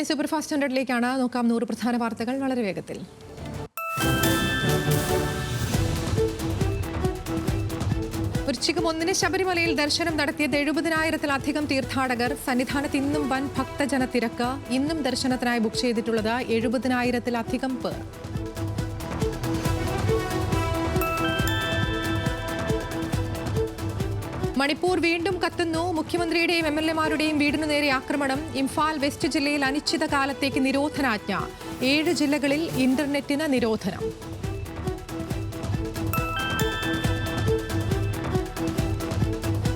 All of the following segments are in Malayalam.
സൂപ്പർഫാസ്റ്റ് 100ലേക്കാണ് നോക്കാം 100 പ്രധാന വാർത്തകൾ വളരെ വേഗത്തിൽ. വൃശ്ചികം 1 ശബരിമലയിൽ ദർശനം നടത്തിയത് 70,000-ത്തിലധികം തീർത്ഥാടകർ. സന്നിധാനത്ത് ഇന്നും വൻ ഭക്തജന തിരക്ക്. ഇന്നും ദർശനത്തിനായി ബുക്ക് ചെയ്തിട്ടുള്ളത് 70,000-ത്തിലധികം പേർ. മണിപ്പൂർ വീണ്ടും കത്തുന്നു. മുഖ്യമന്ത്രിയുടെയും MLA-മാരുടെയും വീടിനു നേരെ ആക്രമണം. ഇംഫാൽ വെസ്റ്റ് ജില്ലയിൽ അനിശ്ചിതകാലത്തേക്ക് നിരോധനാജ്ഞ. 7 ജില്ലകളിൽ ഇന്റർനെറ്റിന് നിരോധനം.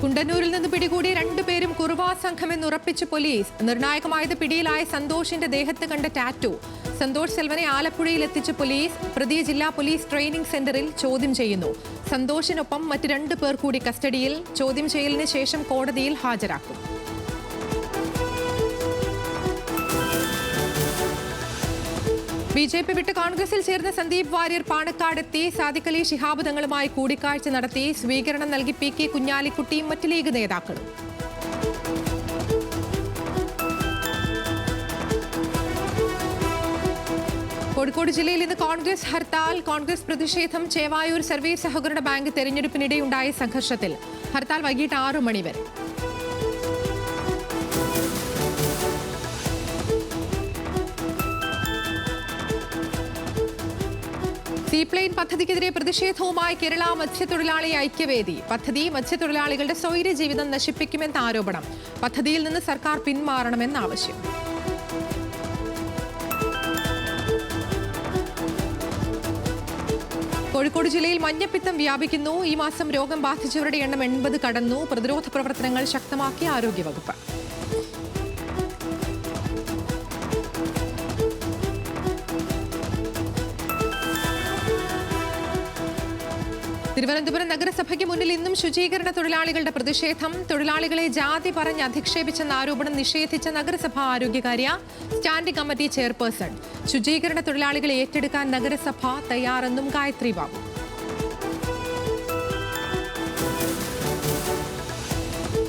കുണ്ടന്നൂരിൽ നിന്ന് പിടികൂടി 2 പേരും കുറുവാ സംഘമെന്ന് ഉറപ്പിച്ച് പോലീസ്. നിർണായകമായത് പിടിയിലായ സന്തോഷിന്റെ ദേഹത്ത് കണ്ട ടാറ്റു. സന്തോഷ് സെൽവനെ ആലപ്പുഴയിൽ എത്തിച്ച് പോലീസ്. പ്രതിയെ ജില്ലാ പോലീസ് ട്രെയിനിംഗ് സെന്ററിൽ ചോദ്യം ചെയ്യുന്നു. സന്തോഷിനൊപ്പം മറ്റ് 2 പേർ കൂടി കസ്റ്റഡിയിൽ. ചോദ്യം ചെയ്യലിന് ശേഷം കോടതിയിൽ ഹാജരാക്കും. BJP വിട്ട് കോൺഗ്രസിൽ ചേർന്ന സന്ദീപ് വാര്യർ പാണക്കാടെത്തി. സാദിഖ് അലി ശിഹാബ് തങ്ങളുമായി കൂടിക്കാഴ്ച നടത്തി. സ്വീകരണം നൽകി PK കുഞ്ഞാലിക്കുട്ടിയും മറ്റ് ലീഗ് നേതാക്കളും. കോഴിക്കോട് ജില്ലയിൽ ഇന്ന് കോൺഗ്രസ് ഹർത്താൽ. കോൺഗ്രസ് പ്രതിഷേധം. ചേവായൂർ സർവീസ് സഹകരണ ബാങ്ക് തെരഞ്ഞെടുപ്പിനിടെയുണ്ടായ സംഘർഷത്തിൽ. ഹർത്താൽ വൈകിട്ട് 6 മണി വരെ. സീപ്ലെയിൻ പദ്ധതിക്കെതിരെ പ്രതിഷേധവുമായി കേരള മത്സ്യത്തൊഴിലാളി ഐക്യവേദി. പദ്ധതി മത്സ്യത്തൊഴിലാളികളുടെ സ്വൈര്യ ജീവിതം നശിപ്പിക്കുമെന്ന ആരോപണം. പദ്ധതിയിൽ നിന്ന് സർക്കാർ പിന്മാറണമെന്ന ആവശ്യം. കോഴിക്കോട് ജില്ലയിൽ മഞ്ഞപ്പിത്തം വ്യാപിക്കുന്നു. ഈ മാസം രോഗം ബാധിച്ചവരുടെ എണ്ണം 80 കടന്നു. പ്രതിരോധ പ്രവർത്തനങ്ങൾ ശക്തമാക്കി ആരോഗ്യവകുപ്പ്. തിരുവനന്തപുരം നഗരസഭയ്ക്ക് മുന്നിൽ ഇന്നും ശുചീകരണ തൊഴിലാളികളുടെ പ്രതിഷേധം. തൊഴിലാളികളെ ജാതി പറഞ്ഞ് അധിക്ഷേപിച്ചെന്ന ആരോപണം നിഷേധിച്ച നഗരസഭാ ആരോഗ്യകാര്യ സ്റ്റാൻഡിംഗ് കമ്മിറ്റി ചെയർപേഴ്സൺ. ശുചീകരണ തൊഴിലാളികളെ ഏറ്റെടുക്കാൻ നഗരസഭ തയ്യാറെന്നും ഗായത്രി ബാബു.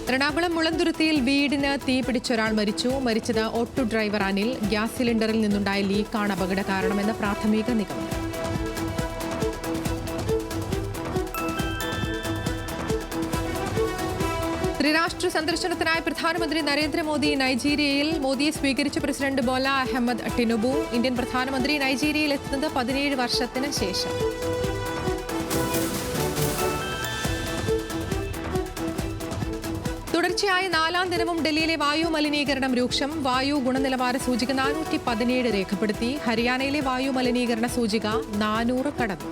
എറണാകുളം മുളന്തുരുത്തിയിൽ വീടിന് തീ പിടിച്ചൊരാൾ മരിച്ചു. മരിച്ചത് ഓട്ടോ ഡ്രൈവർ അനിൽ. ഗ്യാസ് സിലിണ്ടറിൽ നിന്നുണ്ടായ ലീക്കാണ് അപകട കാരണമെന്ന പ്രാഥമിക നിഗമനം. ത്രിരാഷ്ട്ര സന്ദർശനത്തിനായി പ്രധാനമന്ത്രി നരേന്ദ്രമോദി നൈജീരിയയിൽ. മോദിയെ സ്വീകരിച്ച president Bola Ahmed Tinubu. Indian പ്രധാനമന്ത്രി നൈജീരിയയിൽ എത്തുന്നത് 17 വർഷത്തിന് ശേഷം. തുടർച്ചയായ 4ാം ദിനവും ഡൽഹിയിലെ വായു മലിനീകരണം രൂക്ഷം. വായു ഗുണനിലവാര സൂചിക 417 രേഖപ്പെടുത്തി. ഹരിയാനയിലെ വായു മലിനീകരണ സൂചിക 400 കടന്നു.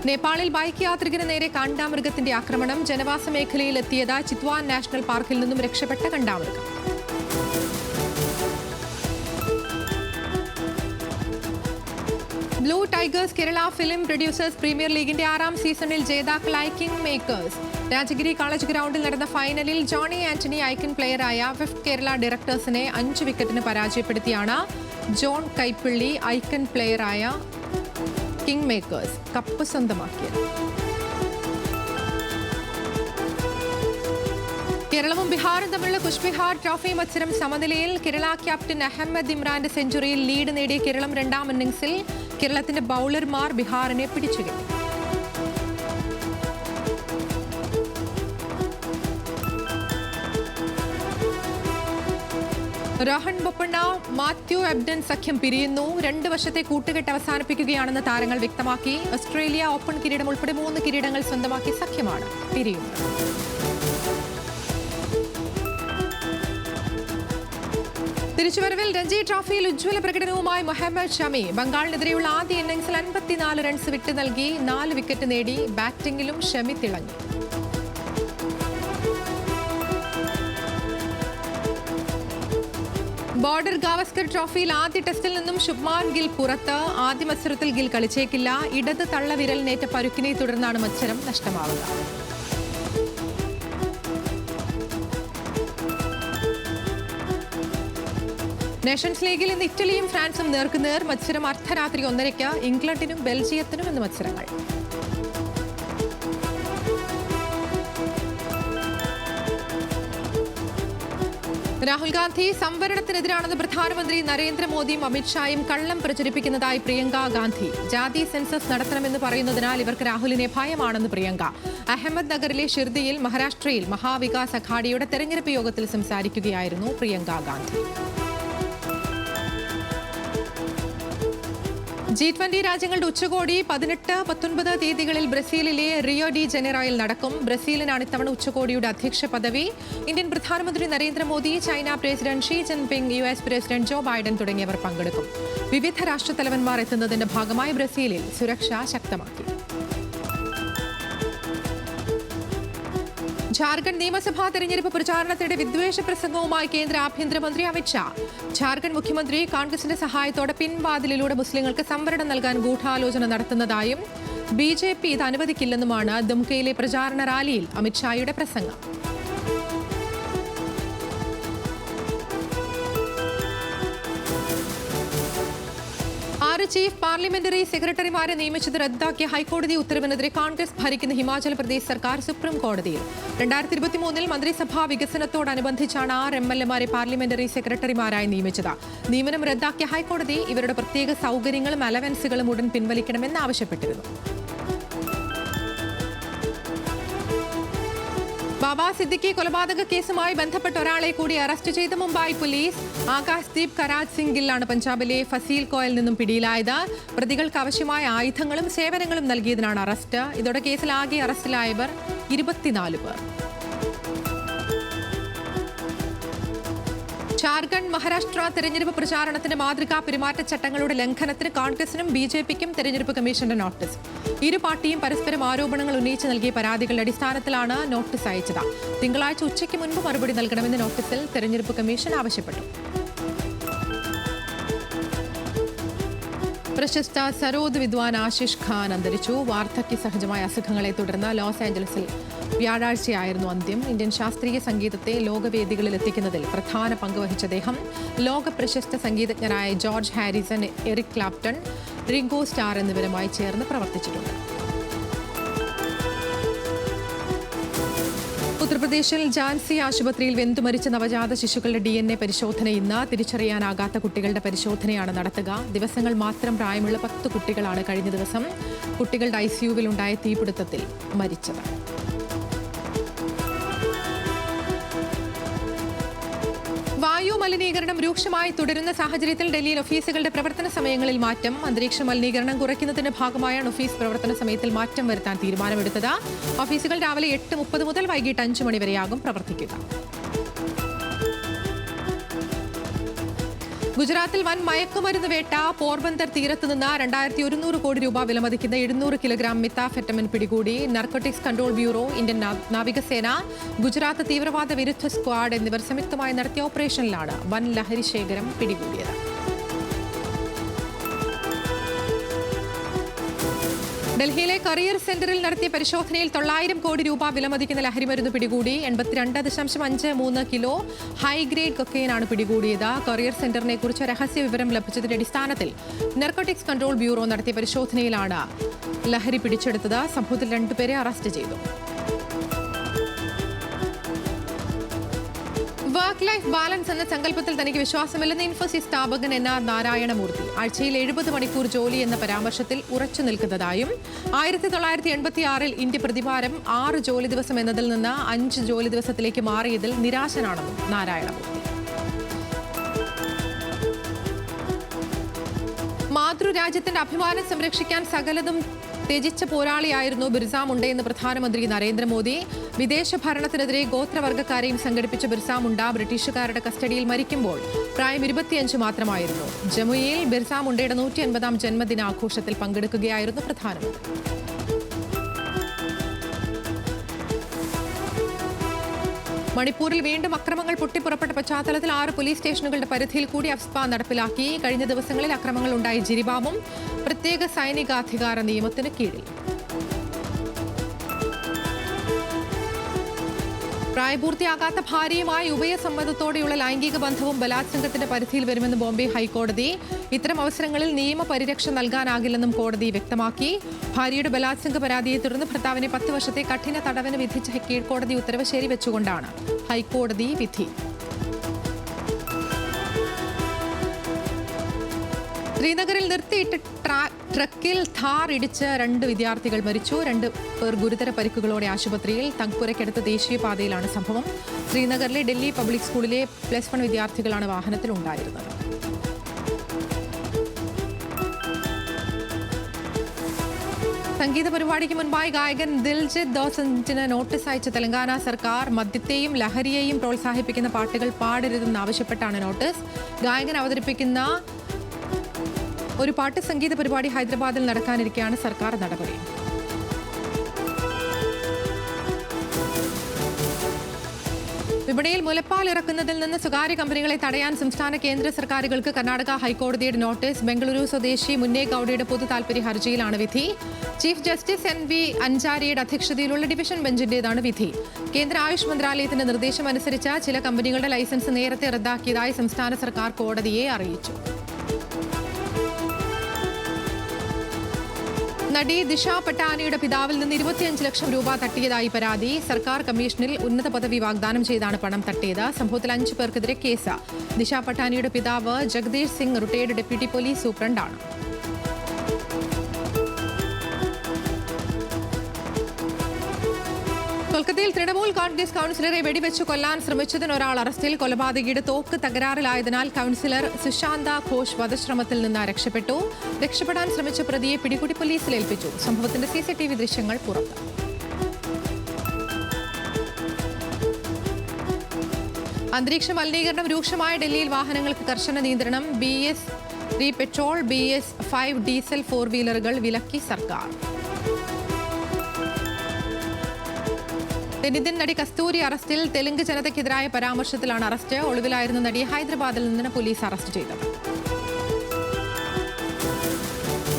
നേപ്പാളിൽ ബൈക്ക് യാത്രികന് നേരെ കാണ്ടാമൃഗത്തിന്റെ ആക്രമണം. ജനവാസ മേഖലയിൽ എത്തിയത് ചിത്വാൻ നാഷണൽ പാർക്കിൽ നിന്നും രക്ഷപ്പെട്ട കാണ്ടാമൃഗം. Blue tigers Kerala film producers premier ലീഗിന്റെ 6ാം സീസണിൽ ജേതാക്കളായി കിങ് മേക്കേഴ്സ്. രാജഗിരി കോളേജ് ഗ്രൗണ്ടിൽ നടന്ന ഫൈനലിൽ ജോണി ആന്റണി ഐക്കൺ പ്ലെയറായ ഫിഫ്ത് കേരള ഡയറക്ടേഴ്സിനെ 5 വിക്കറ്റിന് പരാജയപ്പെടുത്തിയാണ് ജോൺ കൈപ്പിള്ളി ഐക്കൺ പ്ലെയറായ കിങ് മേക്കേഴ്സ് കപ്പ് സ്വന്തമാക്കിയത്. കേരളവും ബീഹാറും തമ്മിലുള്ള കുച്ച്ബിഹാർ ട്രോഫി മത്സരം സമനിലയിൽ. കേരള ക്യാപ്റ്റൻ അഹമ്മദ് ഇമ്രാന്റെ സെഞ്ചുറിയിൽ ലീഡ് നേടിയ കേരളം 2ാം ഇന്നിംഗ്സിൽ. കേരളത്തിന്റെ ബൌളർമാർ ബീഹാറിനെ പിടിച്ചുകെട്ടി. രോഹൻ ബൊപ്പണ്ണ മാത്യു എബ്ഡൻ സഖ്യം പിരിയുന്നു. 2 വർഷത്തെ കൂട്ടുകെട്ട് അവസാനിപ്പിക്കുകയാണെന്ന് താരങ്ങൾ വ്യക്തമാക്കി. ഓസ്ട്രേലിയ ഓപ്പൺ കിരീടം ഉൾപ്പെടെ 3 കിരീടങ്ങൾ സ്വന്തമാക്കിയ സഖ്യമാണ് പിരിയുന്നത്. തിരിച്ചുവരവിൽ രഞ്ജി ട്രോഫിയിൽ ഉജ്ജ്വല പ്രകടനവുമായി മുഹമ്മദ് ഷമി. ബംഗാളിനെതിരെയുള്ള ആദ്യ ഇന്നിംഗ്സിൽ 54 റൺസ് വിട്ടു നൽകി 4 വിക്കറ്റ് നേടി. ബാറ്റിംഗിലും ഷമി തിളങ്ങി. ബോർഡർ ഗാവസ്കർ ട്രോഫിയിൽ ആദ്യ ടെസ്റ്റിൽ നിന്നും ശുഭ്മാൻ ഗിൽ പുറത്ത്. ആദ്യ മത്സരത്തിൽ ഗിൽ കളിച്ചേക്കില്ല. ഇടത് തള്ളവിരലിനേറ്റ പരുക്കിനെ തുടർന്നാണ് മത്സരം നഷ്ടമാവുക. നേഷൻസ് ലീഗിൽ ഇന്ന് ഇറ്റലിയും ഫ്രാൻസും നേർക്കുനേർ. മത്സരം അർദ്ധരാത്രി 1:30. ഇംഗ്ലണ്ടിനും ബെൽജിയത്തിനും ഇന്ന് മത്സരങ്ങൾ. രാഹുൽ ഗാന്ധി സംവരണത്തിനെതിരാണെന്ന് പ്രധാനമന്ത്രി നരേന്ദ്രമോദിയും അമിത്ഷായും കള്ളം പ്രചരിപ്പിക്കുന്നതായി പ്രിയങ്ക ഗാന്ധി. ജാതി സെൻസസ് നടത്തണമെന്ന് പറയുന്നതിനാൽ ഇവർക്ക് രാഹുലിനെ ഭയമാണെന്ന് പ്രിയങ്ക. അഹമ്മദ് നഗറിലെ ഷിർദിയിൽ മഹാരാഷ്ട്രയിൽ മഹാവികാസ് അഘാഡിയുടെ തെരഞ്ഞെടുപ്പ് യോഗത്തിൽ സംസാരിക്കുകയായിരുന്നു പ്രിയങ്ക ഗാന്ധി. G20 രാജ്യങ്ങളുടെ ഉച്ചകോടി 18-19 തീയതികളിൽ ബ്രസീലിലെ റിയോ ഡി ജനീറോയിൽ നടക്കും. ബ്രസീലിനാണ് ഇത്തവണ ഉച്ചകോടിയുടെ അധ്യക്ഷ പദവി. ഇന്ത്യൻ പ്രധാനമന്ത്രി Narendra Modi, China president Xi Jinping, US president Joe Biden തുടങ്ങിയവർ പങ്കെടുക്കും. വിവിധ രാഷ്ട്രത്തലവന്മാർ എത്തുന്നതിന്റെ ഭാഗമായി ബ്രസീലിൽ സുരക്ഷ ശക്തമാക്കി. ജാർഖണ്ഡ് നിയമസഭാ തെരഞ്ഞെടുപ്പ് പ്രചാരണത്തിനിടെ വിദ്വേഷ പ്രസംഗവുമായി കേന്ദ്ര ആഭ്യന്തരമന്ത്രി അമിത്ഷാ. ജാർഖണ്ഡ് മുഖ്യമന്ത്രി കോൺഗ്രസിന്റെ സഹായത്തോടെ പിൻവാതിലിലൂടെ മുസ്ലിങ്ങൾക്ക് സംവരണം നൽകാൻ ഗൂഢാലോചന നടത്തുന്നതായും BJP ഇത് അനുവദിക്കില്ലെന്നുമാണ് ദുംകയിലെ പ്രചാരണ റാലിയിൽ അമിത്ഷായുടെ പ്രസംഗം. 6 ചീഫ് പാർലമെന്ററി സെക്രട്ടറിമാരെ നിയമിച്ചത് റദ്ദാക്കിയ ഹൈക്കോടതി ഉത്തരവിനെതിരെ കോൺഗ്രസ് ഭരിക്കുന്ന ഹിമാചൽ പ്രദേശ് സർക്കാർ സുപ്രീം കോടതിയിൽ. 2023 മന്ത്രിസഭാ വികസനത്തോടനുബന്ധിച്ചാണ് 6 MLAമാരെ പാർലമെന്ററി സെക്രട്ടറിമാരായി നിയമിച്ചത്. നിയമനം റദ്ദാക്കിയ ഹൈക്കോടതി ഇവരുടെ പ്രത്യേക സൗകര്യങ്ങളും അലവൻസുകളും ഉടൻ പിൻവലിക്കണമെന്ന് ആവശ്യപ്പെട്ടിരുന്നു. ബാബ സിദ്ദിഖി കൊലപാതക കേസുമായി ബന്ധപ്പെട്ട ഒരാളെ കൂടി അറസ്റ്റ് ചെയ്ത മുംബൈ പോലീസ്. ആകാശ്ദീപ് കരാജ് സിംഗ് ഗില്ലാണ് പഞ്ചാബിലെ ഫസീൽ കോയിൽ നിന്നും പിടിയിലായത്. പ്രതികൾക്ക് ആവശ്യമായ ആയുധങ്ങളും സേവനങ്ങളും നൽകിയതിനാണ് അറസ്റ്റ്. ഇതോടെ കേസിൽ ആകെ അറസ്റ്റിലായവർ 24 പേർ. ജാർഖണ്ഡ് മഹാരാഷ്ട്ര തെരഞ്ഞെടുപ്പ് പ്രചാരണത്തിന്റെ മാതൃകാ പെരുമാറ്റച്ചട്ടങ്ങളുടെ ലംഘനത്തിന് കോൺഗ്രസിനും BJPക്കും തെരഞ്ഞെടുപ്പ് കമ്മീഷന്റെ നോട്ടീസ്. ഇരു പാർട്ടിയും പരസ്പരം ആരോപണങ്ങൾ ഉന്നയിച്ച് നൽകിയ പരാതികളുടെ അടിസ്ഥാനത്തിലാണ് നോട്ടീസ് അയച്ചത്. തിങ്കളാഴ്ച ഉച്ചയ്ക്ക് മുൻപ് മറുപടി നൽകണമെന്ന് നോട്ടീസിൽ തെരഞ്ഞെടുപ്പ് കമ്മീഷൻ ആവശ്യപ്പെട്ടു. പ്രശസ്ത സരോദ് വിദ്വാൻ ആശിഷ് ഖാൻ അന്തരിച്ചു. വാർദ്ധക്യ സഹജമായ അസുഖങ്ങളെ തുടർന്ന് ലോസ് ആഞ്ചലസിൽ വ്യാഴാഴ്ചയായിരുന്നു അന്ത്യം. ഇന്ത്യൻ ശാസ്ത്രീയ സംഗീതത്തെ ലോകവേദികളിൽ എത്തിക്കുന്നതിൽ പ്രധാന പങ്കുവഹിച്ച അദ്ദേഹം ലോക പ്രശസ്ത സംഗീതജ്ഞരായ George Harrison, Eric Clapton, Ringo Starr എന്നിവരുമായി ചേർന്ന് പ്രവർത്തിച്ചിട്ടുണ്ട്. ഉത്തർപ്രദേശിൽ ജാൻസി ആശുപത്രിയിൽ വെന്തുമരിച്ച നവജാത ശിശുക്കളുടെ DNA പരിശോധന ഇന്ന്. തിരിച്ചറിയാനാകാത്ത കുട്ടികളുടെ പരിശോധനയാണ് നടത്തുക. ദിവസങ്ങൾ മാത്രം പ്രായമുള്ള 10 കുട്ടികളാണ് കഴിഞ്ഞ ദിവസം കുട്ടികളുടെ ICUവിലുണ്ടായ തീപിടുത്തത്തിൽ മരിച്ചത്. വായു മലിനീകരണം രൂക്ഷമായി തുടരുന്ന സാഹചര്യത്തിൽ ഡൽഹിയിൽ ഓഫീസുകളുടെ പ്രവർത്തന സമയങ്ങളിൽ മാറ്റം. അന്തരീക്ഷ മലിനീകരണം കുറയ്ക്കുന്നതിന്റെ ഭാഗമായാണ് ഓഫീസ് പ്രവർത്തന സമയത്തിൽ മാറ്റം വരുത്താൻ തീരുമാനമെടുത്തത്. ഓഫീസുകൾ രാവിലെ 8:30 മുതൽ വൈകിട്ട് 5 മണി വരെയാകും പ്രവർത്തിക്കുക. ഗുജറാത്തിൽ വൻ മയക്കുമരുന്ന് വേട്ട. പോർബന്ദർ തീരത്ത് നിന്ന് 2100 കോടി രൂപ വിലമതിക്കുന്ന 700 കിലോഗ്രാം മെത്താഫെറ്റമിൻ പിടികൂടി. നാർക്കോട്ടിക്സ് കൺട്രോൾ ബ്യൂറോ, ഇന്ത്യൻ നാവികസേന, ഗുജറാത്ത് തീവ്രവാദ വിരുദ്ധ സ്ക്വാഡ് എന്നിവർ സംയുക്തമായി നടത്തിയ ഓപ്പറേഷനിലാണ് വൻ ലഹരി ശേഖരം പിടികൂടിയത്. ഡൽഹിയിലെ കരിയർ സെന്ററിൽ നടത്തിയ പരിശോധനയിൽ 900 കോടി രൂപ വിലമതിക്കുന്ന ലഹരിമരുന്ന് പിടികൂടി. 82.53 കിലോ ഹൈഗ്രേഡ് കൊക്കൈനാണ് പിടികൂടിയത്. കരിയർ സെന്ററിനെ കുറിച്ച് രഹസ്യ വിവരം ലഭിച്ചതിന്റെ അടിസ്ഥാനത്തിൽ നാർക്കോട്ടിക്സ് കൺട്രോൾ ബ്യൂറോ നടത്തിയ പരിശോധനയിലാണ് ലഹരി പിടിച്ചെടുത്തത്. സംഭവത്തിൽ 2 പേരെ അറസ്റ്റ് ചെയ്തു. വർക്ക് ലൈഫ് ബാലൻസ് എന്ന സങ്കല്പത്തിൽ തനിക്ക് വിശ്വാസമില്ലെന്ന് ഇൻഫോസിസ് സ്ഥാപകൻ NR നാരായണമൂർത്തി. ആഴ്ചയിൽ 70 മണിക്കൂർ ജോലി എന്ന പരാമർശത്തിൽ ഉറച്ചു നിൽക്കുന്നതായും 1986 ഇന്ത്യ പ്രതിവാരം 6 ജോലി ദിവസം എന്നതിൽ നിന്ന് 5 ജോലി ദിവസത്തിലേക്ക് മാറിയതിൽ നിരാശനാണെന്നും നാരായണമൂർത്തി. മാതൃരാജ്യത്തിന്റെ അഭിമാനം സംരക്ഷിക്കാൻ സകലതും ത്യജിച്ച പോരാളിയായിരുന്നു ബിർസ മുണ്ട എന്ന് പ്രധാനമന്ത്രി നരേന്ദ്രമോദി. വിദേശ ഭരണത്തിനെതിരെ ഗോത്രവർഗ്ഗക്കാരെയും സംഘടിപ്പിച്ച ബിർസ മുണ്ട ബ്രിട്ടീഷുകാരുടെ കസ്റ്റഡിയിൽ മരിക്കുമ്പോൾ പ്രായം 25 മാത്രമായിരുന്നു. ജമുയിൽ ബിർസ മുണ്ടയുടെ 150ാം ജന്മദിനാഘോഷത്തിൽ പങ്കെടുക്കുകയായിരുന്നു പ്രധാനമന്ത്രി. മണിപ്പൂരിൽ വീണ്ടും അക്രമങ്ങൾ പൊട്ടിപ്പുറപ്പെട്ട പശ്ചാത്തലത്തിൽ 6 പോലീസ് സ്റ്റേഷനുകളുടെ പരിധിയിൽ കൂടി അഫ്സ്പ നടപ്പിലാക്കി. കഴിഞ്ഞ ദിവസങ്ങളിൽ അക്രമങ്ങൾ ഉണ്ടായ ജിരിബാമും പ്രത്യേക സൈനികാധികാര നിയമത്തിന് കീഴിൽ. പ്രായപൂർത്തിയാകാത്ത ഭാര്യയുമായി ഉഭയസമ്മതത്തോടെയുള്ള ലൈംഗിക ബന്ധവും ബലാത്സംഗത്തിന്റെ പരിധിയിൽ വരുമെന്ന് ബോംബെ ഹൈക്കോടതി. ഇത്തരം അവസരങ്ങളിൽ നിയമപരിരക്ഷ നൽകാനാകില്ലെന്നും കോടതി വ്യക്തമാക്കി. ഭാര്യയുടെ ബലാത്സംഗ പരാതിയെ തുടർന്ന് ഭർത്താവിനെ 10 വർഷത്തെ കഠിന തടവിന് വിധിച്ച കീഴ്ക്കോടതി ഉത്തരവ് ശരിവെച്ചുകൊണ്ടാണ് ഹൈക്കോടതി വിധി. ശ്രീനഗറിൽ നിർത്തിയിട്ട ട്രക്കിൽ ഥാർ ഇടിച്ച് 2 വിദ്യാർത്ഥികൾ മരിച്ചു. 2 പേർ ഗുരുതര പരിക്കുകളോടെ ആശുപത്രിയിൽ. തങ്പുരയ്ക്കടുത്ത് ദേശീയപാതയിലാണ് സംഭവം. ശ്രീനഗറിലെ ഡൽഹി പബ്ലിക് സ്കൂളിലെ +1 വിദ്യാർത്ഥികളാണ് വാഹനത്തിലുണ്ടായിരുന്നത്. സംഗീത പരിപാടിക്ക് മുൻപായി ഗായകൻ ദിൽജിത്ത് ദോസഞ്ചിന് നോട്ടീസ് അയച്ച തെലങ്കാന സർക്കാർ. മദ്യത്തെയും ലഹരിയെയും പ്രോത്സാഹിപ്പിക്കുന്ന പാട്ടുകൾ പാടരുതെന്നാവശ്യപ്പെട്ടാണ് നോട്ടീസ്. ഗായകൻ അവതരിപ്പിക്കുന്ന ഒരു പാട്ട് സംഗീത പരിപാടി ഹൈദരാബാദിൽ നടക്കാനിരിക്കെയാണ് സർക്കാർ നടപടി. വിപണിയിൽ മുലപ്പാൽ ഇറക്കുന്നതിൽ നിന്ന് സ്വകാര്യ കമ്പനികളെ തടയാൻ സംസ്ഥാന കേന്ദ്ര സർക്കാരുകൾക്ക് കർണാടക ഹൈക്കോടതിയുടെ നോട്ടീസ്. ബംഗളൂരു സ്വദേശി മുന്നേ ഗൌഡയുടെ പൊതു താൽപര്യ ഹർജിയിലാണ് വിധി. ചീഫ് ജസ്റ്റിസ് NV അൻസാരിയുടെ അധ്യക്ഷതയിലുള്ള ഡിവിഷൻ ബെഞ്ചിന്റേതാണ് വിധി. കേന്ദ്ര ആയുഷ് മന്ത്രാലയത്തിന്റെ നിർദ്ദേശമനുസരിച്ച് ചില കമ്പനികളുടെ ലൈസൻസ് നേരത്തെ റദ്ദാക്കിയതായി സംസ്ഥാന സർക്കാർ കോടതിയെ അറിയിച്ചു. നടി ദിഷ പട്ടാനിയുടെ പിതാവിൽ നിന്ന് 25 ലക്ഷം രൂപ തട്ടിയതായി പരാതി. സർക്കാർ കമ്മീഷനിൽ ഉന്നത പദവി വാഗ്ദാനം ചെയ്താണ് പണം തട്ടിയത്. സംഭവത്തിൽ 5 പേർക്കെതിരെ കേസ്. ദിഷ പട്ടാനിയുടെ പിതാവ് Jagdish Singh retired deputy police സൂപ്രണ്ടാണ്. കൊൽക്കത്തയിൽ തൃണമൂൽ കോൺഗ്രസ് കൗൺസിലറെ വെടിവെച്ച് കൊല്ലാൻ ശ്രമിച്ചതിന് ഒരാൾ അറസ്റ്റിൽ. കൊലപാതകിയുടെ തോക്ക് തകരാറിലായതിനാൽ കൗൺസിലർ സുശാന്ത ഘോഷ് വധശ്രമത്തിൽ നിന്ന് രക്ഷപ്പെട്ടു. രക്ഷപ്പെടാൻ ശ്രമിച്ച പ്രതിയെ പിടികൂടി പോലീസിൽ ഏൽപ്പിച്ചു. സംഭവത്തിന്റെ CCTV ദൃശ്യങ്ങൾ പുറത്ത്. അന്തരീക്ഷ മലിനീകരണം രൂക്ഷമായ ഡൽഹിയിൽ വാഹനങ്ങൾക്ക് കർശന നിയന്ത്രണം. BS3 പെട്രോൾ, BS5 ഡീസൽ 4 വീലറുകൾ വിലക്കി സർക്കാർ. തെന്നിന്ത്യൻ നടി കസ്തൂരി അറസ്റ്റിൽ. തെലുങ്ക് ജനതയ്ക്കെതിരായ പരാമർശത്തിലാണ് അറസ്റ്റ്. ഒളിവിലായിരുന്ന നടിയെ ഹൈദരാബാദിൽ നിന്ന് പോലീസ് അറസ്റ്റ് ചെയ്തത്.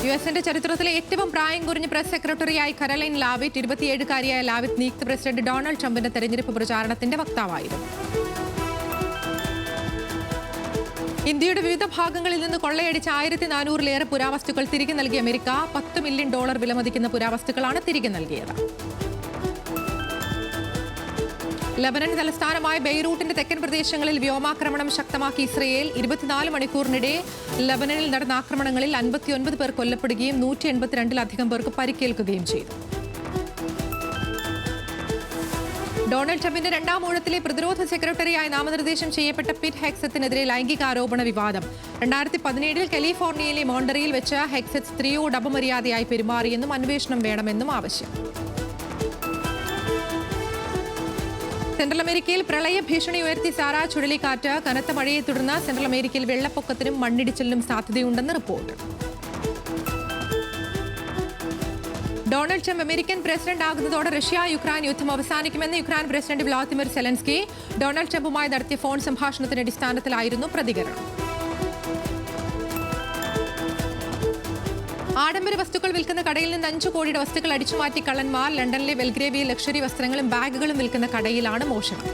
US-ന്റെ ചരിത്രത്തിലെ ഏറ്റവും പ്രായം കുറഞ്ഞ പ്രസ് സെക്രട്ടറിയായി കരോലൈൻ ലാവിറ്റ്. 27-കാരിയായ ലാവിറ്റ് നിയുക്ത പ്രസിഡന്റ് ഡൊണാൾഡ് ട്രംപിന്റെ തെരഞ്ഞെടുപ്പ് പ്രചാരണത്തിന്റെ വക്താവായിരുന്നു. ഇന്ത്യയുടെ വിവിധ ഭാഗങ്ങളിൽ നിന്ന് കൊള്ളയടിച്ച 1400-ലേറെ പുരാവസ്തുക്കൾ തിരികെ നൽകിയ അമേരിക്ക. $10 മില്യൺ വിലമതിക്കുന്ന പുരാവസ്തുക്കളാണ് തിരികെ നൽകിയത്. ലബനൻ തലസ്ഥാനമായ ബെയ്റൂട്ടിന്റെ തെക്കൻ പ്രദേശങ്ങളിൽ വ്യോമാക്രമണം ശക്തമാക്കി ഇസ്രയേൽ. 24 മണിക്കൂറിനിടെ ലബനനിൽ നടന്ന ആക്രമണങ്ങളിൽ 59 പേർ കൊല്ലപ്പെടുകയും 182-ലധികം പേർക്ക് പരിക്കേൽക്കുകയും ചെയ്തു. ഡൊണാൾഡ് ട്രംപിന്റെ 2ാം ഊഴത്തിലെ പ്രതിരോധ സെക്രട്ടറിയായി നാമനിർദ്ദേശം ചെയ്യപ്പെട്ട പിറ്റ് ഹെഗ്സത്തിനെതിരെ ലൈംഗികാരോപണ വിവാദം. 2017-ൽ കാലിഫോർണിയയിലെ മോണ്ടറിയിൽ വെച്ച് ഹെഗ്സത്ത് സ്ത്രീയോട് അപമര്യാദയായി പെരുമാറിയെന്നും അന്വേഷണം വേണമെന്നും ആവശ്യം. സെൻട്രൽ അമേരിക്കയിൽ പ്രളയ ഭീഷണി ഉയർത്തി സാറ ചുഴലിക്കാറ്റ്. കനത്ത മഴയെ തുടർന്ന് സെൻട്രൽ അമേരിക്കയിൽ വെള്ളപ്പൊക്കത്തിനും മണ്ണിടിച്ചിലിനും സാധ്യതയുണ്ടെന്ന് report. Donald Trump American president ആകുന്നതോടെ റഷ്യ-യുക്രൈൻ യുദ്ധം അവസാനിക്കുമെന്ന് Ukraine president Vladimir Zelensky. Donald ട്രംപുമായി നടത്തിയ ഫോൺ സംഭാഷണത്തിന്റെ അടിസ്ഥാനത്തിലായിരുന്നു പ്രതികരണം. ആഡംബര വസ്തുക്കൾ വിൽക്കുന്ന കടയിൽ നിന്ന് 5 കോടിയുടെ വസ്തുക്കൾ അടിച്ചുമാറ്റി കള്ളന്മാർ. ലണ്ടനിലെ വെൽഗ്രേവിയിൽ ലക്ഷറി വസ്ത്രങ്ങളും ബാഗുകളും വിൽക്കുന്ന കടയിലാണ് മോഷണം.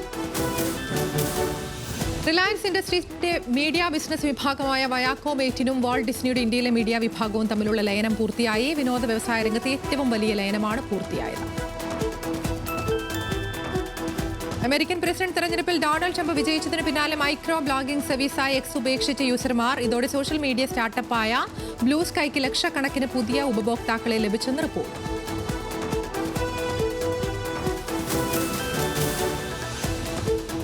റിലയൻസ് ഇൻഡസ്ട്രീസിന്റെ മീഡിയ ബിസിനസ് വിഭാഗമായ വയാക്കോം 8-നും വാൾട്ട് ഡിസ്നിയുടെ ഇന്ത്യയിലെ മീഡിയ വിഭാഗവും തമ്മിലുള്ള ലയനം പൂർത്തിയായി. വിനോദ വ്യവസായ രംഗത്തെ ഏറ്റവും വലിയ ലയനമാണ് പൂർത്തിയായത്. അമേരിക്കൻ പ്രസിഡന്റ് തെരഞ്ഞെടുപ്പിൽ ഡൊണാൾഡ് ട്രംപ് വിജയിച്ചതിന് പിന്നാലെ മൈക്രോ ബ്ലോഗിംഗ് സർവീസായ എക്സ് ഉപേക്ഷിച്ച യൂസർമാർ. ഇതോടെ സോഷ്യൽ മീഡിയ സ്റ്റാർട്ടപ്പായ ബ്ലൂ സ്കൈക്ക് ലക്ഷക്കണക്കിന് പുതിയ ഉപഭോക്താക്കളെ ലഭിച്ചെന്ന് റിപ്പോർട്ട്.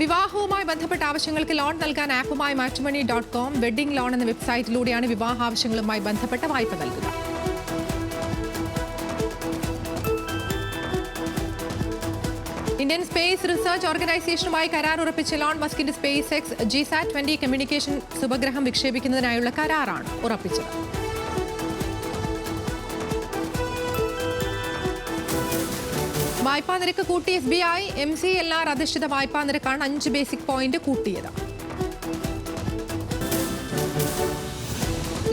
വിവാഹവുമായി ബന്ധപ്പെട്ട ആവശ്യങ്ങൾക്ക് ലോൺ നൽകാൻ ആപ്പുമായി matrimony.com. വെഡ്ഡിംഗ് ലോൺ എന്ന വെബ്സൈറ്റിലൂടെയാണ് വിവാഹ ആവശ്യങ്ങളുമായി ബന്ധപ്പെട്ട വായ്പ നൽകുക. ഇന്ത്യൻ സ്പേസ് റിസർച്ച് ഓർഗനൈസേഷനുമായി കരാർ ഉറപ്പിച്ച എലോൺ മസ്കിന്റെ സ്പേസ് എക്സ് GSAT-20 കമ്മ്യൂണിക്കേഷൻ ഉപഗ്രഹം വിക്ഷേപിക്കുന്നതിനായുള്ള കരാറാണ് ഉറപ്പിച്ചത്. വായ്പാ നിരക്ക് കൂട്ടി SBI. MCLR അധിഷ്ഠിത വായ്പാ നിരക്കാണ് 5 ബേസിക് പോയിന്റ് കൂട്ടിയത്.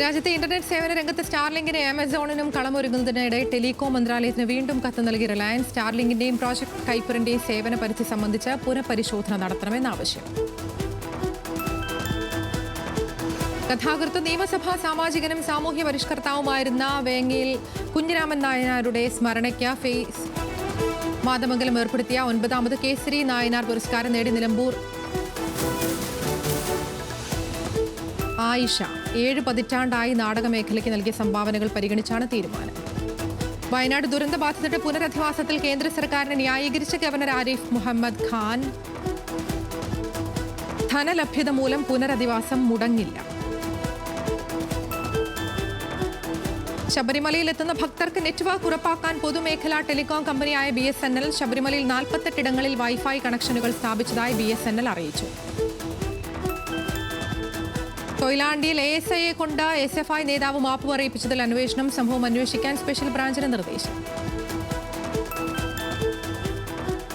രാജ്യത്തെ ഇന്റർനെറ്റ് സേവന രംഗത്ത് സ്റ്റാർലിങ്കിന് ആമസോണിനും കളമൊരുങ്ങുന്നതിനിടെ ടെലികോം മന്ത്രാലയത്തിന് വീണ്ടും കത്ത് നൽകി റിലയൻസ്. സ്റ്റാർലിങ്കിന്റെയും പ്രോജക്ട് കൈപ്പറിന്റെയും സേവന പരിധി സംബന്ധിച്ച് പുനഃപരിശോധന നടത്തണമെന്ന് ആവശ്യം. കഥാകൃത്ത് നിയമസഭാ സാമാജികനും സാമൂഹ്യ പരിഷ്കർത്താവുമായിരുന്ന വേങ്ങയിൽ കുഞ്ഞിരാമൻ നായനാരുടെ സ്മരണയ്ക്ക് ഫേസ് മാതമംഗലം ഏർപ്പെടുത്തിയ 9ാമത് കേസരി നായനാർ പുരസ്കാരം നേടി നിലമ്പൂർ ആയിഷ 7 പതിറ്റാണ്ടായി നാടകമേഖലയ്ക്ക് നൽകിയ സംഭാവനകൾ പരിഗണിച്ചാണ് തീരുമാനം. വയനാട് ദുരന്തബാധിതരുടെ പുനരധിവാസത്തിൽ കേന്ദ്ര സർക്കാരിനെ ന്യായീകരിച്ച ഗവർണർ ആരിഫ് മുഹമ്മദ് ഖാൻ. ധനലഭ്യത മൂലം പുനരധിവാസം മുടങ്ങില്ല. ശബരിമലയിലെത്തുന്ന ഭക്തർക്ക് നെറ്റ്വർക്ക് ഉറപ്പാക്കാൻ പൊതുമേഖലാ ടെലികോം കമ്പനിയായ BSNL ശബരിമലയിൽ 48 ഇടങ്ങളിൽ വൈഫൈ കണക്ഷനുകൾ സ്ഥാപിച്ചതായി BSNL അറിയിച്ചു. കൊയിലാണ്ടിയിൽ ASIയെ കൊണ്ട് SFI നേതാവ് മാപ്പ് പറയിപ്പിച്ചതിൽ അന്വേഷണം. സംഭവം അന്വേഷിക്കാൻ സ്പെഷ്യൽ ബ്രാഞ്ചിന് നിർദ്ദേശം.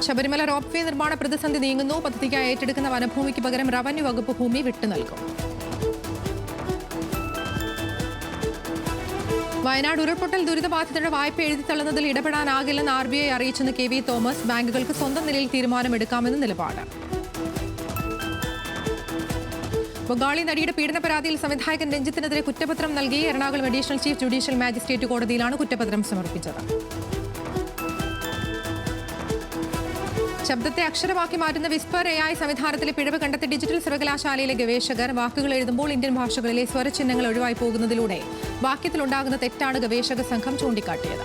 ശബരിമല റോപ്പ് വേ നിർമ്മാണ പ്രതിസന്ധി നീങ്ങുന്നു. പദ്ധതിക്കായി ഏറ്റെടുക്കുന്ന വനഭൂമിക്ക് പകരം റവന്യൂ വകുപ്പ് ഭൂമി വിട്ടു നൽകും. വയനാട് ഉരുൾപൊട്ടൽ ദുരിതബാധിതരുടെ വായ്പ എഴുതിത്തള്ളുന്നതിൽ ഇടപെടാനാകില്ലെന്ന് RBI അറിയിച്ചെന്ന് KV തോമസ്. ബാങ്കുകൾക്ക് സ്വന്തം നിലയിൽ തീരുമാനമെടുക്കാമെന്ന് നിലപാട്. ബംഗാളി നടിയുടെ പീഡന പരാതിയിൽ സംവിധായകൻ രഞ്ജിത്തിനെതിരെ കുറ്റപത്രം നൽകി. Ernakulam additional chief judicial magistrate കോടതിയിലാണ് കുറ്റപത്രം സമർപ്പിച്ചത്. ശബ്ദത്തെ അക്ഷരമാക്കി മാറ്റുന്ന വിസ്പർ AI സംവിധാനത്തിലെ പിഴവ് കണ്ടെത്തി ഡിജിറ്റൽ സർവകലാശാലയിലെ ഗവേഷകർ. വാക്കുകൾ എഴുതുമ്പോൾ ഇന്ത്യൻ ഭാഷകളിലെ സ്വരചിഹ്നങ്ങൾ ഒഴിവായി പോകുന്നതിലൂടെ വാക്യത്തിലുണ്ടാകുന്ന തെറ്റാണ് ഗവേഷക സംഘം ചൂണ്ടിക്കാട്ടിയത്.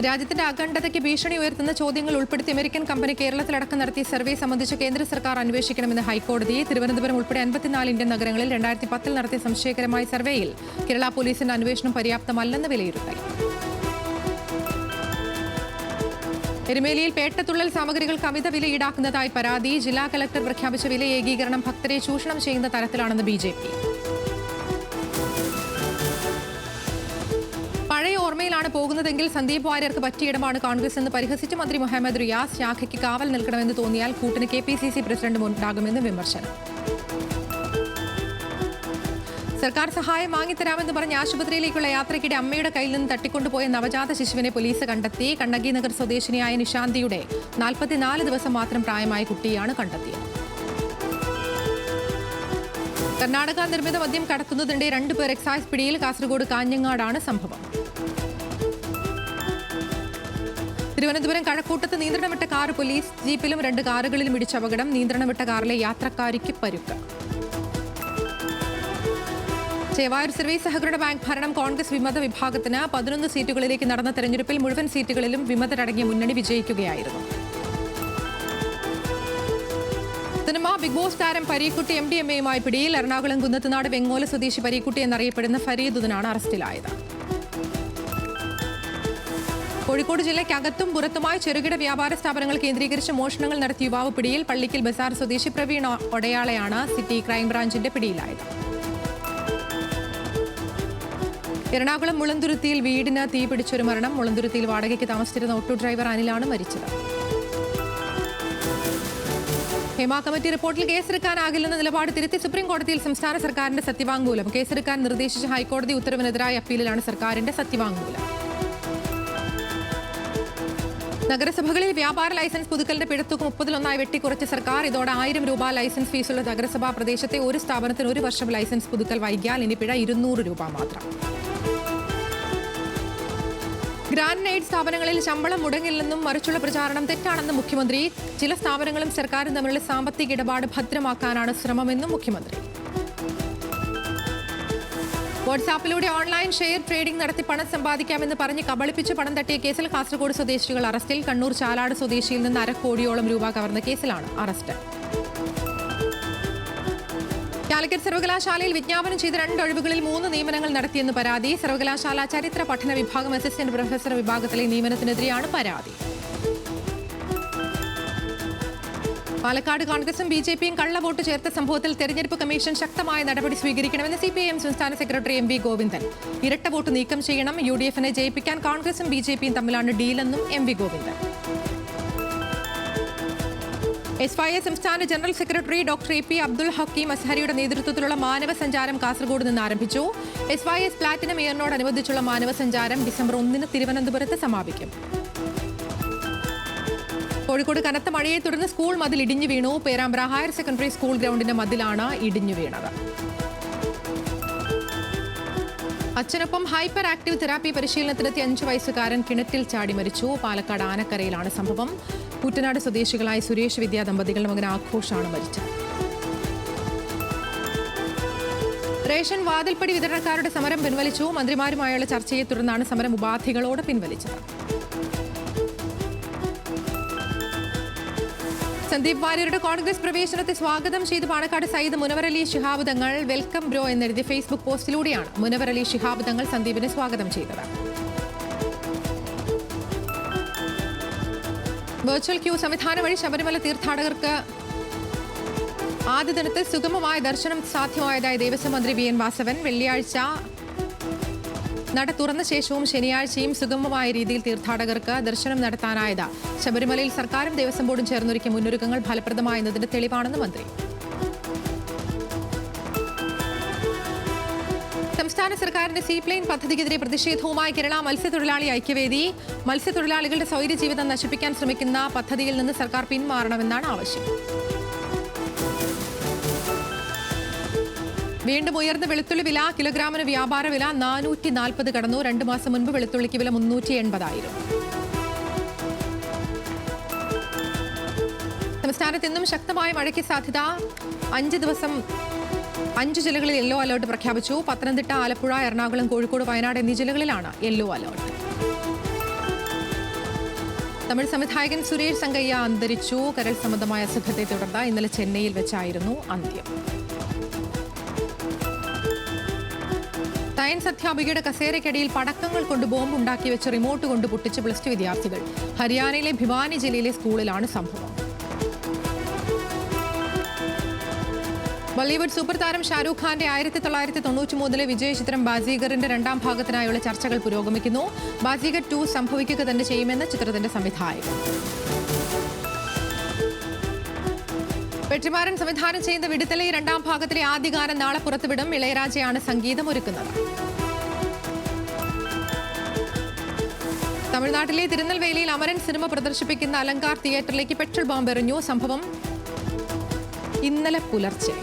രാജ്യത്തിന്റെ അഖണ്ഡതയ്ക്ക് ഭീഷണി ഉയർത്തുന്ന ചോദ്യങ്ങൾ ഉൾപ്പെടുത്തി അമേരിക്കൻ കമ്പനി കേരളത്തിലടക്കം നടത്തിയ സർവേ സംബന്ധിച്ച് കേന്ദ്ര സർക്കാർ അന്വേഷിക്കണമെന്ന് ഹൈക്കോടതി. തിരുവനന്തപുരം ഉൾപ്പെടെ 54 ഇന്ത്യൻ നഗരങ്ങളിൽ 2010 നടത്തിയ സംശയകരമായ സർവേയിൽ കേരള പോലീസിന്റെ അന്വേഷണം പര്യാപ്തമല്ലെന്ന് വിലയിരുത്തൽ. എരുമേലിയിൽ പേട്ടത്തുള്ളൽ സാമഗ്രികൾക്ക് അമിത വില ഈടാക്കുന്നതായി പരാതി. ജില്ലാ കലക്ടർ പ്രഖ്യാപിച്ച വില ഏകീകരണം ഭക്തരെ ചൂഷണം ചെയ്യുന്ന തരത്തിലാണെന്ന് BJP. പഴയ ഓർമ്മയിലാണ് പോകുന്നതെങ്കിൽ സന്ദീപ് വാര്യർക്ക് പറ്റിയിടമാണ് കോൺഗ്രസ് എന്ന് പരിഹസിച്ച് മന്ത്രി മുഹമ്മദ് റിയാസ്. ശാഖയ്ക്ക് കാവൽ നിൽക്കണമെന്ന് തോന്നിയാൽ കൂട്ടിന് KPCC പ്രസിഡന്റും ഉണ്ടാകുമെന്ന് വിമർശനം. സർക്കാർ സഹായം വാങ്ങിത്തരാമെന്ന് പറഞ്ഞ് ആശുപത്രിയിലേക്കുള്ള യാത്രയ്ക്കിടെ അമ്മയുടെ കയ്യിൽ നിന്ന് തട്ടിക്കൊണ്ടുപോയ നവജാത ശിശുവിനെ പോലീസ് കണ്ടെത്തി. കണ്ണകി നഗർ സ്വദേശിനിയായ നിശാന്തിയുടെ 44 ദിവസം മാത്രം പ്രായമായ കുട്ടിയാണ് കണ്ടെത്തിയത്. കർണാടക നിർമ്മിത മദ്യം കടത്തുന്നതിനിടെ 2 പേർ എക്സൈസ് പിടിയിൽ. കാസർഗോഡ് കാഞ്ഞങ്ങാടാണ് സംഭവം. തിരുവനന്തപുരം കഴക്കൂട്ടത്ത് നിയന്ത്രണം വിട്ട കാർ പോലീസ് ജീപ്പിലും 2 കാറുകളിലും ഇടിച്ച അപകടം. നിയന്ത്രണം വിട്ട കാറിലെ യാത്രക്കാരിക്ക് പരുക്ക്. ചേവായൂർ സർവീസ് സഹകരണ ബാങ്ക് ഭരണം കോൺഗ്രസ് വിമത വിഭാഗത്തിന്. 11 സീറ്റുകളിലേക്ക് നടന്ന തെരഞ്ഞെടുപ്പിൽ മുഴുവൻ സീറ്റുകളിലും വിമതരടങ്ങിയ മുന്നണി വിജയിക്കുകയായിരുന്നു. സിനിമ ബിഗ് ബോസ് താരം പരീക്കുട്ടി MDMAയുമായി പിടിയിൽ. എറണാകുളം കുന്നത്തുനാട് വെങ്ങോല സ്വദേശി പരീക്കുട്ടി എന്നറിയപ്പെടുന്ന ഫരീദുദ്ദീനാണ് അറസ്റ്റിലായത്. കോഴിക്കോട് ജില്ലയ്ക്കകത്തും പുറത്തുമായി ചെറുകിട വ്യാപാര സ്ഥാപനങ്ങൾ കേന്ദ്രീകരിച്ച് മോഷണങ്ങൾ നടത്തിയ യുവാവ് പിടിയിൽ. പള്ളിക്കൽ ബസാർ സ്വദേശി പ്രവീൺ ഒടയാളയാണ് സിറ്റി ക്രൈംബ്രാഞ്ചിന്റെ പിടിയിലായത്. എറണാകുളം മുളന്തുരുത്തിയിൽ വീടിന് തീപിടിച്ചൊരു മരണം. മുളന്തുരുത്തിയിൽ വാടകയ്ക്ക് താമസിച്ചിരുന്ന ഓട്ടോ ഡ്രൈവർ അനിലാണ് മരിച്ചത്. ഹേമ കമ്മിറ്റി റിപ്പോർട്ടിൽ കേസെടുക്കാനാകില്ലെന്ന നിലപാട് തിരുത്തി സുപ്രീം കോടതിയിൽ സംസ്ഥാന സർക്കാരിന്റെ സത്യവാങ്മൂലം. കേസെടുക്കാൻ നിർദ്ദേശിച്ച ഹൈക്കോടതി ഉത്തരവിനെതിരായ അപ്പീലിലാണ് സർക്കാരിന്റെ സത്യവാങ്മൂലം. നഗരസഭകളിൽ വ്യാപാര ലൈസൻസ് പുതുക്കലിന്റെ പിഴത്തുക 30-1 വെട്ടിക്കുറച്ച സർക്കാർ. ഇതോടെ 1000 രൂപ ലൈസൻസ് ഫീസുള്ള നഗരസഭാ പ്രദേശത്തെ ഒരു സ്ഥാപനത്തിന് 1 വർഷം ലൈസൻസ് പുതുക്കൽ വൈകിയാൽ ഇനി പിഴ 200 രൂപ മാത്രം. ഗ്രാൻഡ് എയ്ഡ് സ്ഥാപനങ്ങളിൽ ശമ്പളം മുടങ്ങില്ലെന്നും മറിച്ചുള്ള പ്രചാരണം തെറ്റാണെന്നും മുഖ്യമന്ത്രി. ചില സ്ഥാപനങ്ങളും സർക്കാരും തമ്മിലുള്ള സാമ്പത്തിക ഇടപാട് ഭദ്രമാക്കാനാണ് ശ്രമമെന്നും മുഖ്യമന്ത്രി. വാട്സാപ്പിലൂടെ ഓൺലൈൻ ഷെയർ ട്രേഡിംഗ് നടത്തി പണം സമ്പാദിക്കാമെന്ന് പറഞ്ഞ് കബളിപ്പിച്ച് പണം തട്ടിയ കേസിൽ കാസർഗോഡ് സ്വദേശികൾ അറസ്റ്റിൽ. കണ്ണൂർ ചാലാട് സ്വദേശിയിൽ നിന്ന് 1/2 കോടിയോളം രൂപ കവർന്ന കേസിലാണ് അറസ്റ്റ്. കാലിക്കറ്റ് സർവകലാശാലയിൽ വിജ്ഞാപനം ചെയ്ത 2 ഒഴിവുകളിൽ 3 നിയമനങ്ങൾ നടത്തിയെന്ന് പരാതി. സർവകലാശാല ചരിത്ര പഠന വിഭാഗം അസിസ്റ്റന്റ് പ്രൊഫസർ വിഭാഗത്തിലെ നിയമനത്തിനെതിരെയാണ് പരാതി. പാലക്കാട് കോൺഗ്രസും BJPയും കള്ളവോട്ട് ചേർത്ത സംഭവത്തിൽ തെരഞ്ഞെടുപ്പ് കമ്മീഷൻ ശക്തമായ നടപടി സ്വീകരിക്കണമെന്ന് CPIM സംസ്ഥാന സെക്രട്ടറി MV ഗോവിന്ദൻ. ഇരട്ട വോട്ട് നീക്കം ചെയ്യണം. UDFനെ ജയിപ്പിക്കാൻ കോൺഗ്രസും BJPയും തമ്മിലാണ് ഡീലെന്നും MV ഗോവിന്ദൻ. SYA സംസ്ഥാന general secretary doctor AP Abdul Hakeem അസ്ഹരിയുടെ നേതൃത്വത്തിലുള്ള മാനവ സഞ്ചാരം കാസർഗോഡ് നിന്ന് ആരംഭിച്ചു. SYS പ്ലാറ്റിനം ഇയറിനോടനുബന്ധിച്ചുള്ള മാനവ സഞ്ചാരം ഡിസംബർ 1 തിരുവനന്തപുരത്ത് സമാപിക്കും. കോഴിക്കോട് കനത്ത മഴയെ തുടർന്ന് സ്കൂൾ മതിൽ ഇടിഞ്ഞു വീണു. പേരാമ്പ്ര ഹയർ സെക്കൻഡറി സ്കൂൾ ഗ്രൗണ്ടിന്റെ മതിലാണ് ഇടിഞ്ഞു വീണത്. അച്ഛനൊപ്പം ഹൈപ്പർ ആക്റ്റീവ് തെറാപ്പി പരിശീലനത്തിനെത്തിയ 5 വയസ്സുകാരൻ കിണറ്റിൽ ചാടി മരിച്ചു. പാലക്കാട് ആനക്കരയിലാണ് സംഭവം. കൂറ്റനാട് സ്വദേശികളായ സുരേഷ് വിദ്യാ ദമ്പതികളുടെ മകൻ ആഘോഷാണ് മരിച്ചത്. റേഷൻ വാതിൽപ്പടി വിതരണക്കാരുടെ സമരം പിൻവലിച്ചു. മന്ത്രിമാരുമായുള്ള ചർച്ചയെ തുടർന്നാണ് സമരം ഉപാധികളോട് പിൻവലിച്ചത്. സന്ദീപ് വാര്യരുടെ കോൺഗ്രസ് പ്രവേശനത്തെ സ്വാഗതം ചെയ്ത് പാണക്കാട് സയ്യിദ് മുനവർ അലി ശിഹാബ് തങ്ങൾ വെൽക്കം ബ്രോ എന്നെഴുതി ഫേസ്ബുക്ക് പോസ്റ്റിലൂടെയാണ് മുനവർ അലി ശിഹാബ് തങ്ങൾ സന്ദീപിനെ സ്വാഗതം ചെയ്തത്. വെർച്വൽ ക്യൂ സംവിധാനം വഴി ശബരിമല തീർത്ഥാടകർക്ക് ആദ്യ ദിനത്തിൽ സുഗമമായ ദർശനം സാധ്യമായതായി ദേവസ്വം മന്ത്രി വി.എൻ. വാസവൻ. വെള്ളിയാഴ്ച നട തുറന്ന ശേഷവും ശനിയാഴ്ചയും സുഗമമായ രീതിയിൽ തീർത്ഥാടകർക്ക് ദർശനം നടത്താനായത് ശബരിമലയിൽ സർക്കാരും ദേവസ്വം ബോർഡും ചേർന്നൊരുക്കിയ മുന്നൊരുക്കങ്ങൾ ഫലപ്രദമായെന്നതിന്റെ തെളിവാണെന്ന് മന്ത്രി. സംസ്ഥാന സർക്കാരിന്റെ സീപ്ലെയിൻ പദ്ധതിക്കെതിരെ പ്രതിഷേധവുമായി കേരള മത്സ്യത്തൊഴിലാളി ഐക്യവേദി. മത്സ്യത്തൊഴിലാളികളുടെ സ്വൈര്യ ജീവിതം നശിപ്പിക്കാൻ ശ്രമിക്കുന്ന പദ്ധതിയിൽ നിന്ന് സർക്കാർ പിന്മാറണമെന്നാണ് ആവശ്യം. വീണ്ടും ഉയർന്ന വെളുത്തുള്ളി വില. കിലോഗ്രാമിന് വ്യാപാര വില 440 കടന്നു. 2 മാസം മുൻപ് വെളുത്തുള്ളിക്ക് വില 380 സംസ്ഥാനത്ത് ഇന്നും ശക്തമായ മഴയ്ക്ക് സാധ്യത. 5 ദിവസം 5 ജില്ലകളിൽ യെല്ലോ അലർട്ട് പ്രഖ്യാപിച്ചു. പത്തനംതിട്ട, ആലപ്പുഴ, എറണാകുളം, കോഴിക്കോട്, വയനാട് എന്നീ ജില്ലകളിലാണ് യെല്ലോ അലർട്ട്. തമിഴ് സംവിധായകൻ സുരേഷ് സംഗയ്യ അന്തരിച്ചു. കരൾ സംബന്ധമായ അസുഖത്തെ തുടർന്ന് ഇന്നലെ ചെന്നൈയിൽ വെച്ചായിരുന്നു അന്ത്യം. സയൻസ് അധ്യാപികയുടെ കസേരയ്ക്കടിയിൽ പടക്കങ്ങൾ കൊണ്ട് ബോംബ് ഉണ്ടാക്കി വെച്ച് റിമോട്ട് കൊണ്ട് പൊട്ടിച്ച് +2 വിദ്യാർത്ഥികൾ. ഹരിയാനയിലെ ഭിവാനി ജില്ലയിലെ സ്കൂളിലാണ് സംഭവം. ബോളിവുഡ് സൂപ്പർ താരം ഷാരൂഖ് ഖാന്റെ 1993 വിജയ ചിത്രം ബാസിഗറിന്റെ 2ാം ഭാഗത്തിനായുള്ള ചർച്ചകൾ പുരോഗമിക്കുന്നു. ബാസിഗർ 2 സംഭവിക്കുക തന്നെ ചെയ്യുമെന്ന് ചിത്രത്തിന്റെ സംവിധായകൻ. വെട്രിമാരൻ സംവിധാനം ചെയ്യുന്ന വിടുതലൈ 2ാം ഭാഗത്തിലെ ആദ്യ ഗാനം നാളെ പുറത്തുവിടും. ഇളയരാജയാണ് സംഗീതം ഒരുക്കുന്നത്. തമിഴ്നാട്ടിലെ തിരുനെൽവേലിയിൽ അമരൻ സിനിമ പ്രദർശിപ്പിക്കുന്ന അലങ്കാർ തിയേറ്ററിലേക്ക് പെട്രോൾ ബോംബ് എറിഞ്ഞു. സംഭവം ഇന്നലെ പുലർച്ചെ.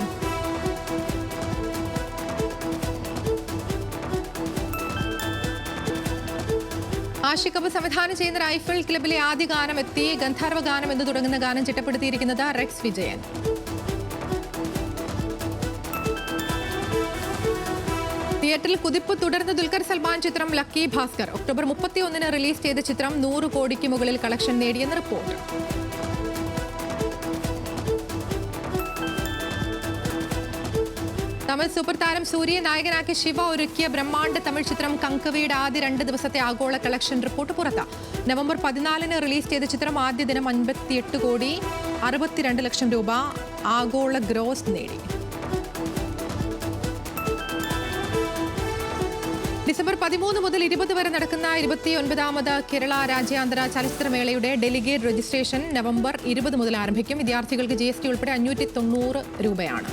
ആഷിഖ് കപൂർ സംവിധാനം ചെയ്യുന്ന റൈഫിൾ ക്ലബിലെ ആദ്യ ഗാനം എത്തി. ഗന്ധർവ ഗാനം എന്ന് തുടങ്ങുന്ന ഗാനം ചിട്ടപ്പെടുത്തിയിരിക്കുന്നത് റെക്സ് വിജയൻ. തിയേറ്ററിൽ കുതിപ്പ് തുടർന്ന് ദുൽഖർ സൽമാൻ ചിത്രം ലക്കി ഭാസ്കർ. ഒക്ടോബർ 31-ന് റിലീസ് ചെയ്ത ചിത്രം 100 കോടിക്ക് മുകളിൽ കളക്ഷൻ നേടിയെന്ന് റിപ്പോർട്ട്. തമിഴ് സൂപ്പർ താരം സൂര്യയെ നായകനാക്കി ശിവ ഒരുക്കിയ ബ്രഹ്മാണ്ഡ തമിഴ് ചിത്രം കങ്കവയുടെ ആദ്യ 2 ദിവസത്തെ ആഗോള കളക്ഷൻ റിപ്പോർട്ട് പുറത്ത്. നവംബർ 14-ന് റിലീസ് ചെയ്ത ചിത്രം ആദ്യ ദിനം 58 കോടി 62 ലക്ഷം രൂപ ആഗോള ഗ്രോസ് നേടി. ഡിസംബർ 13 മുതൽ 20 വരെ നടക്കുന്ന 29ാമത് കേരള രാജ്യാന്തര ചലച്ചിത്രമേളയുടെ ഡെലിഗേറ്റ് രജിസ്ട്രേഷൻ നവംബർ 20 മുതൽ ആരംഭിക്കും. വിദ്യാർത്ഥികൾക്ക് GST ഉൾപ്പെടെ 590 രൂപയാണ്.